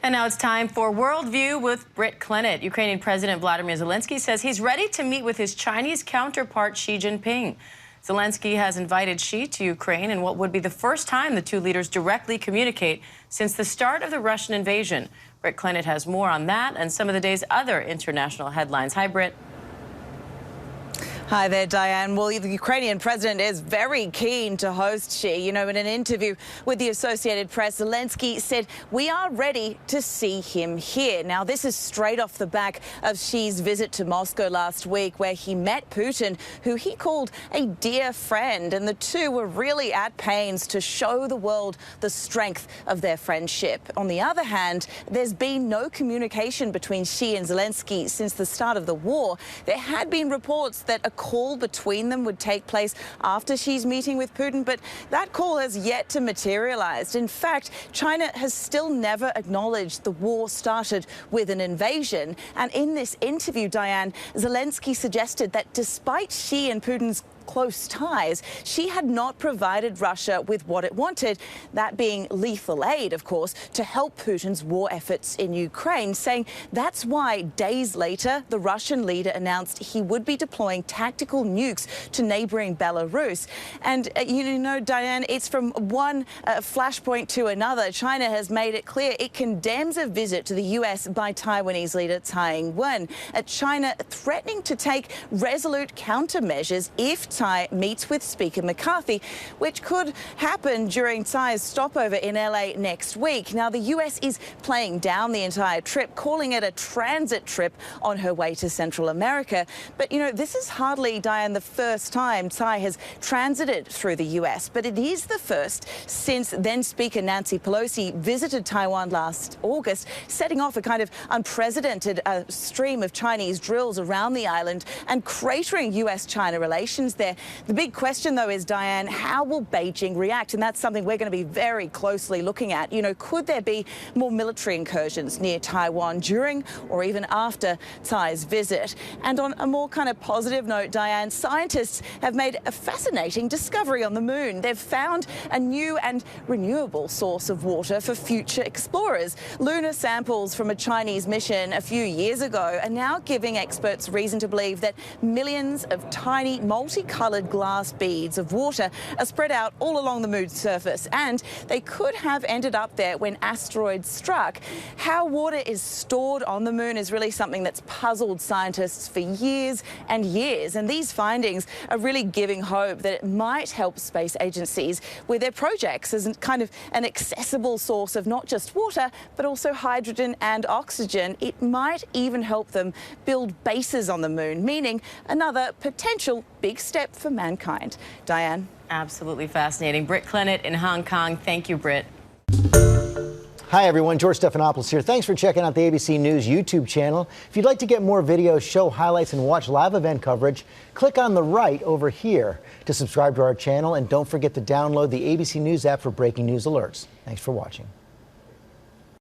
And now it's time for Worldview with Britt Clennett. Ukrainian President Vladimir Zelenskyy says he's ready to meet with his Chinese counterpart Xi Jinping. Zelenskyy has invited Xi to Ukraine in what would be the first time the two leaders directly communicate since the start of the Russian invasion. Britt Clennett has more on that and some of the day's other international headlines. Hi, Britt. Hi there, Diane. Well, the Ukrainian president is very keen to host Xi. You know, in an interview with the Associated Press, Zelenskyy said, "We are ready to see him here." Now, this is straight off the back of Xi's visit to Moscow last week, where he met Putin, who he called a dear friend. And the two were really at pains to show the world the strength of their friendship. On the other hand, there's been no communication between Xi and Zelenskyy since the start of the war. There had been reports that a call between them would take place after Xi's meeting with Putin, but that call has yet to materialize. In fact, China has still never acknowledged the war started with an invasion. And in this interview, Diane, Zelenskyy suggested that despite Xi and Putin's close ties, Xi had not provided Russia with what it wanted, that being lethal aid, of course, to help Putin's war efforts in Ukraine, saying that's why days later the Russian leader announced he would be deploying tactical nukes to neighboring Belarus. And you know, Diane, it's from one flashpoint to another. China has made it clear it condemns a visit to the US by Taiwanese leader Tsai Ing-Wen, China threatening to take resolute countermeasures if Tsai meets with Speaker McCarthy, which could happen during Tsai's stopover in LA next week. Now, the US is playing down the entire trip, calling it a transit trip on her way to Central America. But, you know, this is hardly, Diane, the first time Tsai has transited through the US, but it is the first since then Speaker Nancy Pelosi visited Taiwan last August, setting off a kind of unprecedented stream of Chinese drills around the island and cratering US-China relations there. The big question, though, is, Diane, how will Beijing react? And that's something we're going to be very closely looking at. You know, could there be more military incursions near Taiwan during or even after Tsai's visit? And on a more kind of positive note, Diane, scientists have made a fascinating discovery on the moon. They've found a new and renewable source of water for future explorers. Lunar samples from a Chinese mission a few years ago are now giving experts reason to believe that millions of tiny multicolored glass beads of water are spread out all along the moon's surface, and they could have ended up there when asteroids struck. How water is stored on the moon is really something that's puzzled scientists for years and years, and these findings are really giving hope that it might help space agencies with their projects as kind of an accessible source of not just water, but also hydrogen and oxygen. It might even help them build bases on the moon, meaning another potential big step for mankind. Diane? Absolutely fascinating. Britt Clennett in Hong Kong. Thank you, Britt. Hi, everyone. George Stephanopoulos here. Thanks for checking out the ABC News YouTube channel. If you'd like to get more videos, show highlights, and watch live event coverage, click on the right over here to subscribe to our channel. And don't forget to download the ABC News app for breaking news alerts. Thanks for watching.